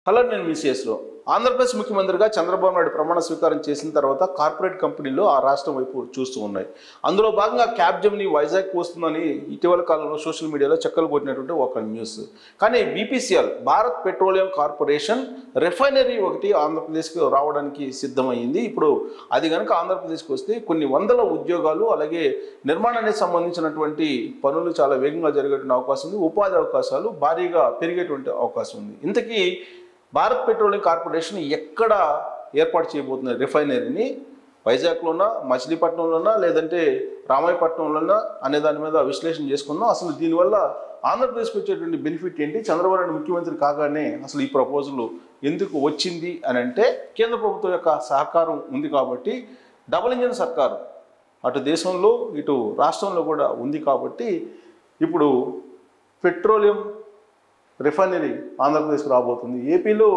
Hello, నేను మీ సిఎస్లో. ఆంధ్రప్రదేశ్ ముఖ్యమంత్రిగా చంద్రబాబు నాయుడు ప్రమాణ స్వీకారం చేసిన తర్వాత కార్పొరేట్ కంపెనీలు ఆ రాష్ట్రం వైపు చూస్తూ ఉన్నాయి. అందులో భాగంగా క్యాప్జెమిని వైజాగ్ వస్తుందని ఇటీవల కాలంలో సోషల్ మీడియాలో చక్కలు కొట్టినటువంటి ఒక న్యూస్. కానీ BPCL Bharat petroleum corporation refinery ఒకటి ఆంధ్రప్రదేశ్కి రావడానికి సిద్ధమైంది. ఇప్పుడు అది కనుక ఆంధ్రప్రదేశ్కి వస్తే కొన్ని వందల ఉద్యోగాలు, అలాగే నిర్మాణానికి సంబంధించినటువంటి పనులు చాలా వేగంగా జరిగేటువంటి అవకాశం ఉంది. ఉపాధి అవకాశాలు భారీగా పెరిగేటువంటి అవకాశం ఉంది. ఇంతకీ భారత్ పెట్రోలియం కార్పొరేషన్ ఎక్కడ ఏర్పాటు చేయబోతున్న రిఫైనరీని? వైజాగ్లోనా, మచిలీపట్నంలోనా, లేదంటే రామాయపట్నంలోనా అనే దాని మీద విశ్లేషణ చేసుకుందాం. అసలు దీనివల్ల ఆంధ్రప్రదేశ్కి వచ్చేటువంటి బెనిఫిట్ ఏంటి? చంద్రబాబు నాయుడు ముఖ్యమంత్రి కాగానే అసలు ఈ ప్రపోజల్ ఎందుకు వచ్చింది అని అంటే, కేంద్ర ప్రభుత్వం యొక్క సహకారం ఉంది కాబట్టి, డబుల్ ఇంజిన్ సర్కారు అటు దేశంలో ఇటు రాష్ట్రంలో కూడా ఉంది కాబట్టి ఇప్పుడు పెట్రోలియం రిఫైనరీ ఆంధ్రప్రదేశ్కి రాబోతుంది. ఏపీలో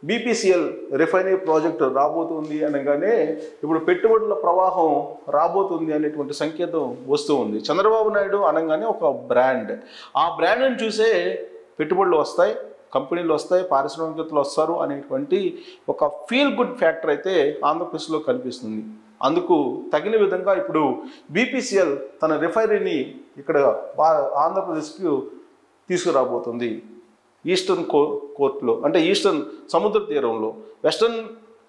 బీపీసీఎల్ రిఫైనరీ ప్రాజెక్టు రాబోతుంది అనగానే ఇప్పుడు పెట్టుబడుల ప్రవాహం రాబోతుంది అనేటువంటి సంకేతం వస్తూ ఉంది. చంద్రబాబు నాయుడు అనగానే ఒక బ్రాండ్, ఆ బ్రాండ్ని చూసే పెట్టుబడులు వస్తాయి, కంపెనీలు వస్తాయి, పారిశ్రామికవేత్తలు వస్తారు అనేటువంటి ఒక ఫీల్ గుడ్ ఫ్యాక్టర్ అయితే ఆంధ్రప్రదేశ్లో కనిపిస్తుంది. అందుకు తగిన విధంగా ఇప్పుడు బీపీసీఎల్ తన రిఫైనరీని ఇక్కడ ఆంధ్రప్రదేశ్కి తీసుకురాబోతుంది. ఈస్టర్న్ కోర్టులో, అంటే ఈస్టర్న్ సముద్ర తీరంలో. వెస్టర్న్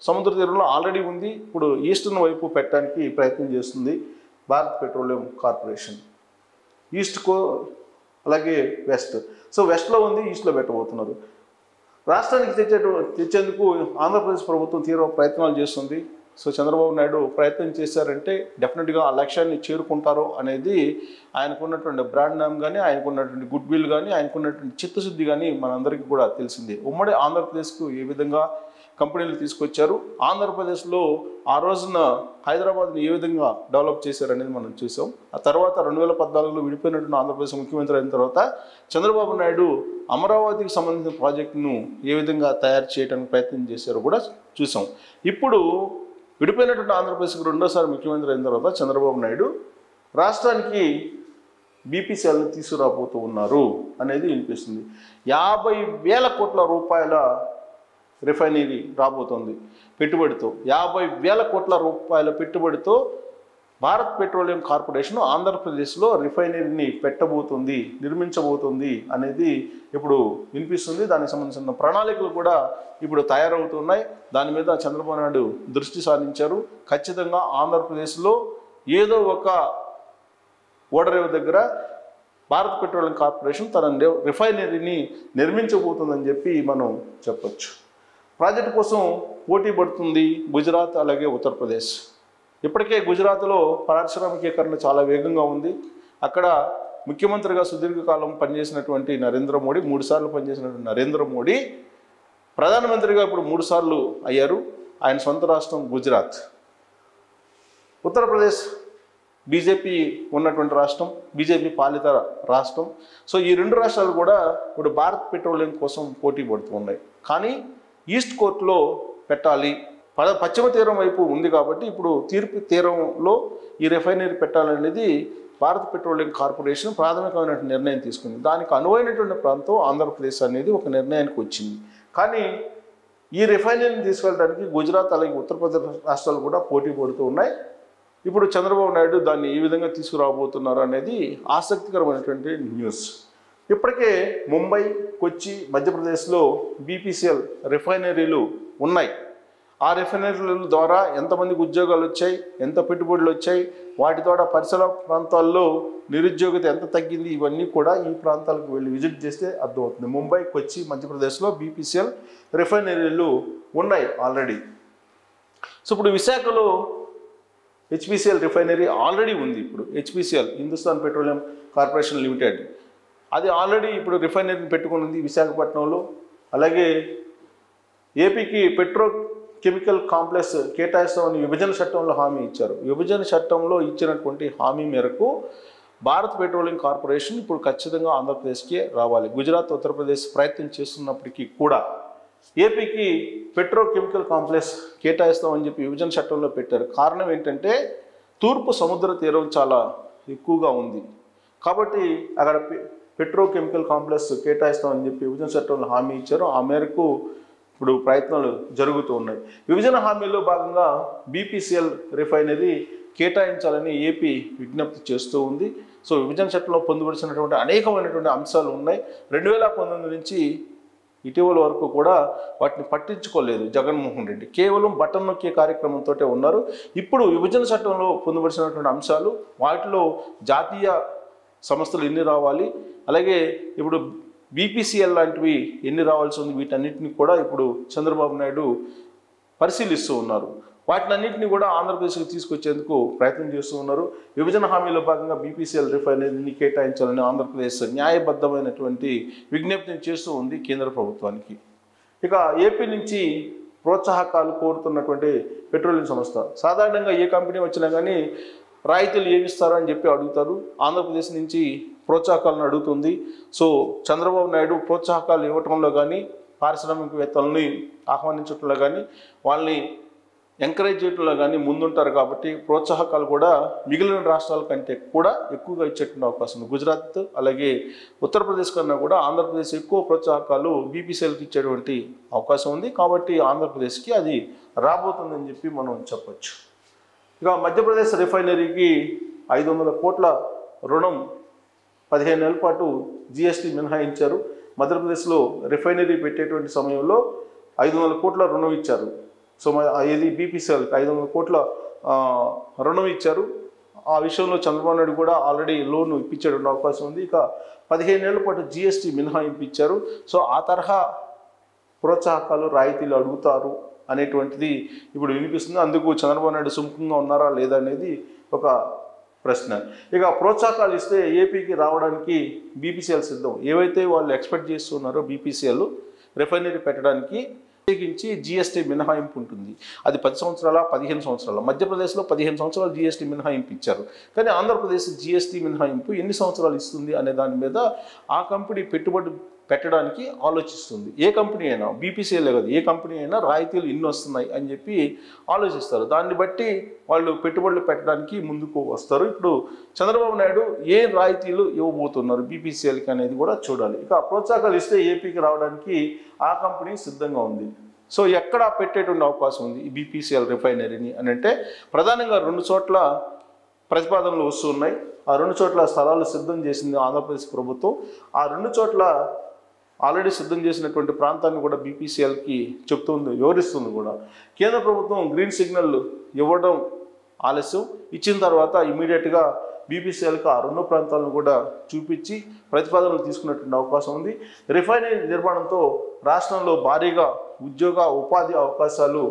సముద్ర తీరంలో ఆల్రెడీ ఉంది, ఇప్పుడు ఈస్టర్న్ వైపు పెట్టడానికి ప్రయత్నం చేస్తుంది భారత్ పెట్రోలియం కార్పొరేషన్. అలాగే వెస్ట్. సో వెస్ట్లో ఉంది, ఈస్ట్లో పెట్టబోతున్నారు. రాష్ట్రానికి తెచ్చేందుకు ఆంధ్రప్రదేశ్ ప్రభుత్వం తీవ్ర ప్రయత్నాలు చేస్తుంది. సో చంద్రబాబు నాయుడు ప్రయత్నం చేశారంటే డెఫినెట్గా ఆ లక్ష్యాన్ని చేరుకుంటారో అనేది ఆయనకున్నటువంటి బ్రాండ్ నేమ్ కానీ, ఆయనకున్నటువంటి గుడ్ విల్ కానీ, ఆయనకున్నటువంటి చిత్తశుద్ధి కానీ మనందరికీ కూడా తెలిసిందే. ఉమ్మడి ఆంధ్రప్రదేశ్కు ఏ విధంగా కంపెనీలు తీసుకొచ్చారు, ఆంధ్రప్రదేశ్లో ఆ రోజున హైదరాబాద్ని ఏ విధంగా డెవలప్ చేశారనేది మనం చూసాం. ఆ తర్వాత 2014లో విడిపోయినటువంటి ఆంధ్రప్రదేశ్ ముఖ్యమంత్రి అయిన తర్వాత చంద్రబాబు నాయుడు అమరావతికి సంబంధించిన ప్రాజెక్టును ఏ విధంగా తయారు చేయడానికి ప్రయత్నం చేశారో కూడా చూసాం. ఇప్పుడు విడిపోయినటువంటి ఆంధ్రప్రదేశ్కి రెండోసారి ముఖ్యమంత్రి అయిన తర్వాత చంద్రబాబు నాయుడు రాష్ట్రానికి బీపీసీఎల్ని తీసుకురాబోతూ ఉన్నారు అనేది వినిపిస్తుంది. 50,000 కోట్ల రూపాయల రిఫైనరీ రాబోతోంది పెట్టుబడితో. 50,000 కోట్ల రూపాయల పెట్టుబడితో భారత్ పెట్రోలియం కార్పొరేషన్ ఆంధ్రప్రదేశ్లో రిఫైనరీని పెట్టబోతుంది, నిర్మించబోతుంది అనేది ఇప్పుడు వినిపిస్తుంది. దానికి సంబంధించిన ప్రణాళికలు కూడా ఇప్పుడు తయారవుతున్నాయి. దాని మీద చంద్రబాబు నాయుడు దృష్టి సారించారు. ఖచ్చితంగా ఆంధ్రప్రదేశ్లో ఏదో ఒక ఓడరేవు దగ్గర భారత్ పెట్రోలియం కార్పొరేషన్ తన రిఫైనరీని నిర్మించబోతుందని చెప్పి మనం చెప్పచ్చు. ప్రాజెక్టు కోసం పోటీ పడుతుంది గుజరాత్, అలాగే ఉత్తరప్రదేశ్. ఇప్పటికే గుజరాత్లో పారిశ్రామికీకరణ చాలా వేగంగా ఉంది. అక్కడ ముఖ్యమంత్రిగా సుదీర్ఘకాలం పనిచేసినటువంటి నరేంద్ర మోడీ, 3 సార్లు పనిచేసినటువంటి నరేంద్ర మోడీ ప్రధానమంత్రిగా ఇప్పుడు 3 సార్లు అయ్యారు. ఆయన సొంత రాష్ట్రం గుజరాత్. ఉత్తరప్రదేశ్ బీజేపీ ఉన్నటువంటి రాష్ట్రం, బీజేపీ పాలిత రాష్ట్రం. సో ఈ 2 రాష్ట్రాలు కూడా ఇప్పుడు భారత్ పెట్రోలియం కోసం పోటీ పడుతూ ఉన్నాయి. కానీ ఈస్ట్ కోర్టులో పెట్టాలి, పశ్చిమ తీరం వైపు ఉంది కాబట్టి ఇప్పుడు తూర్పు తీరంలో ఈ రిఫైనరీ పెట్టాలనేది భారత్ పెట్రోలియం కార్పొరేషన్ ప్రాథమికమైన నిర్ణయం తీసుకుంది. దానికి అనువైనటువంటి ప్రాంతం ఆంధ్రప్రదేశ్ అనేది ఒక నిర్ణయానికి వచ్చింది. కానీ ఈ రిఫైనరీని తీసుకెళ్ళడానికి గుజరాత్, అలాగే ఉత్తరప్రదేశ్ రాష్ట్రాలు కూడా పోటీ పడుతూ ఉన్నాయి. ఇప్పుడు చంద్రబాబు నాయుడు దాన్ని ఏ విధంగా తీసుకురాబోతున్నారు అనేది ఆసక్తికరమైనటువంటి న్యూస్. ఇప్పటికే ముంబై, కొచ్చి, మధ్యప్రదేశ్లో బీపీసీఎల్ రిఫైనరీలు ఉన్నాయి. ఆ రిఫైనరీల ద్వారా ఎంతమందికి ఉద్యోగాలు వచ్చాయి, ఎంత పెట్టుబడులు వచ్చాయి, వాటి ద్వారా పరిసర ప్రాంతాల్లో నిరుద్యోగత ఎంత తగ్గింది, ఇవన్నీ కూడా ఈ ప్రాంతాలకు వెళ్ళి విజిట్ చేస్తే అర్థమవుతుంది. ముంబై, కొచ్చి, మధ్యప్రదేశ్లో బీపీసీఎల్ రిఫైనరీలు ఉన్నాయి ఆల్రెడీ. సో ఇప్పుడు విశాఖలో హెచ్పీసీఎల్ రిఫైనరీ ఆల్రెడీ ఉంది. ఇప్పుడు HPCL, Hindustan petroleum corporation limited, అది ఆల్రెడీ ఇప్పుడు రిఫైనరీని పెట్టుకుని ఉంది విశాఖపట్నంలో. అలాగే ఏపీకి పెట్రోకెమికల్ కాంప్లెక్స్ కేటాయిస్తామని విభజన చట్టంలో హామీ ఇచ్చారు. విభజన చట్టంలో ఇచ్చినటువంటి హామీ మేరకు భారత్ పెట్రోలియం కార్పొరేషన్ ఇప్పుడు ఖచ్చితంగా ఆంధ్రప్రదేశ్కి రావాలి. గుజరాత్, ఉత్తరప్రదేశ్ ప్రయత్నం చేస్తున్నప్పటికీ కూడా ఏపీకి పెట్రోకెమికల్ కాంప్లెక్స్ కేటాయిస్తామని చెప్పి విభజన చట్టంలో పెట్టారు. కారణం ఏంటంటే తూర్పు సముద్ర తీరం చాలా ఎక్కువగా ఉంది కాబట్టి అక్కడ పెట్రోకెమికల్ కాంప్లెక్స్ కేటాయిస్తామని చెప్పి విభజన చట్టంలో హామీ ఇచ్చారు. ఆ మేరకు ఇప్పుడు ప్రయత్నాలు జరుగుతూ ఉన్నాయి. విభజన హామీలో భాగంగా బీపీసీఎల్ రిఫైనరీ కేటాయించాలని ఏపీ విజ్ఞప్తి చేస్తూ ఉంది. సో విభజన చట్టంలో పొందుపరిచినటువంటి అనేకమైనటువంటి అంశాలు ఉన్నాయి. 2019 నుంచి ఇటీవల వరకు కూడా వాటిని పట్టించుకోలేదు జగన్మోహన్ రెడ్డి. కేవలం బటన్ నొక్కే కార్యక్రమంతో ఉన్నారు. ఇప్పుడు విభజన చట్టంలో పొందుపరిచినటువంటి అంశాలు, వాటిలో జాతీయ సంస్థలు ఎన్ని రావాలి, అలాగే ఇప్పుడు బీపీసీఎల్ లాంటివి ఎన్ని రావాల్సి ఉంది, వీటన్నిటిని కూడా ఇప్పుడు చంద్రబాబు నాయుడు పరిశీలిస్తూ ఉన్నారు. వాటినన్నింటినీ కూడా ఆంధ్రప్రదేశ్కి తీసుకొచ్చేందుకు ప్రయత్నం చేస్తూ ఉన్నారు. విభజన హామీలో భాగంగా బీపీసీఎల్ రిఫైనరీని కేటాయించాలని ఆంధ్రప్రదేశ్ న్యాయబద్ధమైనటువంటి విజ్ఞప్తిని చేస్తూ ఉంది కేంద్ర ప్రభుత్వానికి. ఇక ఏపీ నుంచి ప్రోత్సాహకాలు కోరుతున్నటువంటి పెట్రోలియం సంస్థ, సాధారణంగా ఏ కంపెనీ వచ్చినా కానీ రాయితీలు ఏమిస్తారో అని చెప్పి అడుగుతారు. ఆంధ్రప్రదేశ్ నుంచి ప్రోత్సాహకాలను అడుగుతుంది. సో చంద్రబాబు నాయుడు ప్రోత్సాహకాలు ఇవ్వటంలో కానీ, పారిశ్రామికవేత్తలని ఆహ్వానించడంలో కానీ, వాళ్ళని ఎంకరేజ్ చేయడంలో కానీ ముందుంటారు. కాబట్టి ప్రోత్సాహకాలు కూడా మిగిలిన రాష్ట్రాల కంటే కూడా ఎక్కువగా ఇచ్చేటువంటి అవకాశం ఉంది. గుజరాత్ అలాగే ఉత్తరప్రదేశ్ కన్నా కూడా ఆంధ్రప్రదేశ్ ఎక్కువ ప్రోత్సాహకాలు బీపీసీఎల్కి ఇచ్చేటువంటి అవకాశం ఉంది. కాబట్టి ఆంధ్రప్రదేశ్కి అది రాబోతుందని చెప్పి మనం చెప్పచ్చు. ఇక మధ్యప్రదేశ్ రిఫైనరీకి 500 కోట్ల రుణం 15 నెలల పాటు జిఎస్టీ మినహాయించారు. మధ్యప్రదేశ్లో రిఫైనరీ పెట్టేటువంటి సమయంలో 500 కోట్ల రుణం ఇచ్చారు. సో ఇది బీపీసీఎల్కి 500 కోట్ల రుణం ఇచ్చారు. ఆ విషయంలో చంద్రబాబు నాయుడు కూడా ఆల్రెడీ లోన్ ఇప్పించేటువంటి అవకాశం ఉంది. ఇక 15 నెలల పాటు జిఎస్టీ మినహాయింపు ఇచ్చారు. సో ఆ తరహా ప్రోత్సాహకాలు, రాయితీలు అడుగుతారు అనేటువంటిది ఇప్పుడు వినిపిస్తుంది. అందుకు చంద్రబాబు నాయుడు సుముఖంగా ఉన్నారా లేదా అనేది ఒక ప్రశ్న. ఇక ప్రోత్సాహకాలు ఇస్తే ఏపీకి రావడానికి బీపీసీఎల్ సిద్ధం. ఏవైతే వాళ్ళు ఎక్స్పెక్ట్ చేస్తున్నారో బీపీసీఎల్ రిఫైనరీ పెట్టడానికి ప్రత్యేకించి జిఎస్టీ మినహాయింపు ఉంటుంది. అది 10 సంవత్సరాల 15 సంవత్సరాల. మధ్యప్రదేశ్లో 15 సంవత్సరాలు జిఎస్టీ మినహాయింపు ఇచ్చారు. కానీ ఆంధ్రప్రదేశ్ జిఎస్టీ మినహాయింపు ఎన్ని సంవత్సరాలు ఇస్తుంది అనే దాని మీద ఆ కంపెనీ పెట్టుబడి పెట్టడానికి ఆలోచిస్తుంది. ఏ కంపెనీ అయినా, బీపీసీఎల్ కాదు, ఏ కంపెనీ అయినా రాయితీలు ఇన్ని వస్తున్నాయి అని చెప్పి ఆలోచిస్తారు. దాన్ని బట్టి వాళ్ళు పెట్టుబడులు పెట్టడానికి ముందుకు వస్తారు. ఇప్పుడు చంద్రబాబు నాయుడు ఏ రాయితీలు ఇవ్వబోతున్నారు బీపీసీఎల్కి అనేది కూడా చూడాలి. ఇక ప్రోత్సాహకాలు ఇస్తే ఏపీకి రావడానికి ఆ కంపెనీ సిద్ధంగా ఉంది. సో ఎక్కడ పెట్టేటువంటి అవకాశం ఉంది ఈ బీపీసీఎల్ రిఫైనరీని అని అంటే, ప్రధానంగా 2 చోట్ల ప్రతిపాదనలు వస్తున్నాయి. ఆ 2 చోట్ల స్థలాలు సిద్ధం చేసింది ఆంధ్రప్రదేశ్ ప్రభుత్వం. ఆ 2 చోట్ల ఆల్రెడీ సిద్ధం చేసినటువంటి ప్రాంతాన్ని కూడా బీపీసీఎల్కి చెప్తుంది, వివరిస్తుంది కూడా. కేంద్ర ప్రభుత్వం గ్రీన్ సిగ్నల్ ఇవ్వడం ఆలస్యం, ఇచ్చిన తర్వాత ఇమీడియట్గా బీపీసీఎల్కి ఆ 2 ప్రాంతాలను కూడా చూపించి ప్రతిపాదనలు తీసుకున్నటువంటి అవకాశం ఉంది. రిఫైనరీ నిర్మాణంతో రాష్ట్రంలో భారీగా ఉద్యోగ ఉపాధి అవకాశాలు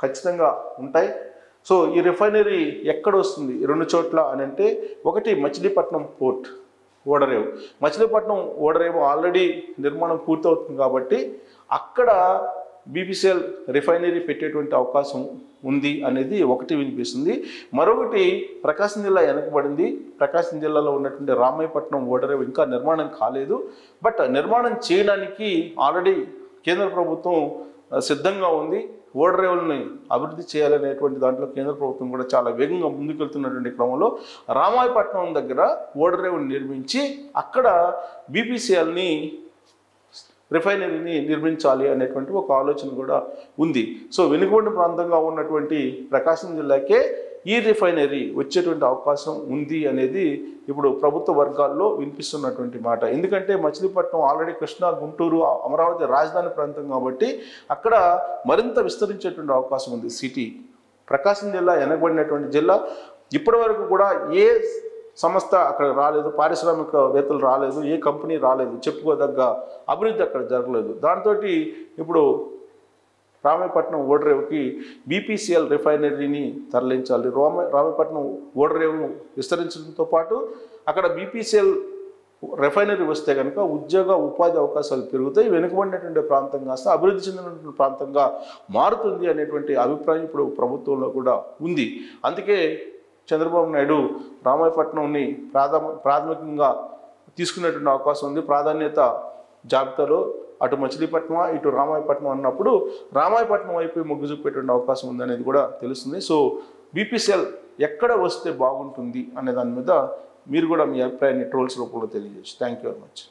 ఖచ్చితంగా ఉంటాయి. సో ఈ రిఫైనరీ ఎక్కడ వస్తుంది 2 చోట్ల అని అంటే, ఒకటి మచిలీపట్నం పోర్ట్, ఓడరేవు. మచిలీపట్నం ఓడరేవు ఆల్రెడీ నిర్మాణం పూర్తవుతుంది కాబట్టి అక్కడ బీపీసీఎల్ రిఫైనరీ పెట్టేటువంటి అవకాశం ఉంది అనేది ఒకటి వినిపిస్తుంది. మరొకటి ప్రకాశం జిల్లా వెనకబడింది. ప్రకాశం జిల్లాలో ఉన్నటువంటి రామాయపట్నం ఓడరేవు ఇంకా నిర్మాణం కాలేదు. బట్ నిర్మాణం చేయడానికి ఆల్రెడీ కేంద్ర ప్రభుత్వం సిద్ధంగా ఉంది. ఓడరేవుల్ని అభివృద్ధి చేయాలనేటువంటి దాంట్లో కేంద్ర ప్రభుత్వం కూడా చాలా వేగంగా ముందుకెళ్తున్నటువంటి క్రమంలో రామాయపట్నం దగ్గర ఓడరేవుని నిర్మించి అక్కడ బీపీసీఎల్ని రిఫైనరీని నిర్మించాలి అనేటువంటి ఒక ఆలోచన కూడా ఉంది. సో వెనుకబడిన ప్రాంతంగా ఉన్నటువంటి ప్రకాశం జిల్లాకే ఈ రిఫైనరీ వచ్చేటువంటి అవకాశం ఉంది అనేది ఇప్పుడు ప్రభుత్వ వర్గాల్లో వినిపిస్తున్నటువంటి మాట. ఎందుకంటే మచిలీపట్నం ఆల్రెడీ కృష్ణా, గుంటూరు, అమరావతి రాజధాని ప్రాంతం కాబట్టి అక్కడ మరింత విస్తరించేటువంటి అవకాశం ఉంది సిటీ. ప్రకాశం జిల్లా వెనకబడినటువంటి జిల్లా. ఇప్పటి వరకు కూడా ఏ సంస్థ అక్కడ రాలేదు, పారిశ్రామికవేత్తలు రాలేదు, ఏ కంపెనీ రాలేదు, చెప్పుకోదగ్గ అభివృద్ధి అక్కడ జరగలేదు. దాంతో ఇప్పుడు రామాయపట్నం ఓడరేవుకి బీపీసీఎల్ రిఫైనరీని తరలించాలి. రామాయపట్నం ఓడరేవును విస్తరించడంతో పాటు అక్కడ బీపీసీఎల్ రిఫైనరీ వస్తే కనుక ఉద్యోగ ఉపాధి అవకాశాలు పెరుగుతాయి. వెనుకబడినటువంటి ప్రాంతం కాస్త అభివృద్ధి చెందినటువంటి ప్రాంతంగా మారుతుంది అనేటువంటి అభిప్రాయం ఇప్పుడు ప్రభుత్వంలో కూడా ఉంది. అందుకే చంద్రబాబు నాయుడు రామాయపట్నంని ప్రాథమికంగా తీసుకునేటువంటి అవకాశం ఉంది. ప్రాధాన్యత జాబితాలో అటు మచిలీపట్నం ఇటు రామాయపట్నం అన్నప్పుడు రామాయపట్నం వైపు మొగ్గు చూపేటువంటి అవకాశం ఉందనేది కూడా తెలుస్తుంది. సో బీపీసీఎల్ ఎక్కడ వస్తే బాగుంటుంది అనే దాని మీద మీరు కూడా మీ అభిప్రాయాన్ని ట్రోల్స్ రూపంలో తెలియజేయచ్చు. Thank you very much.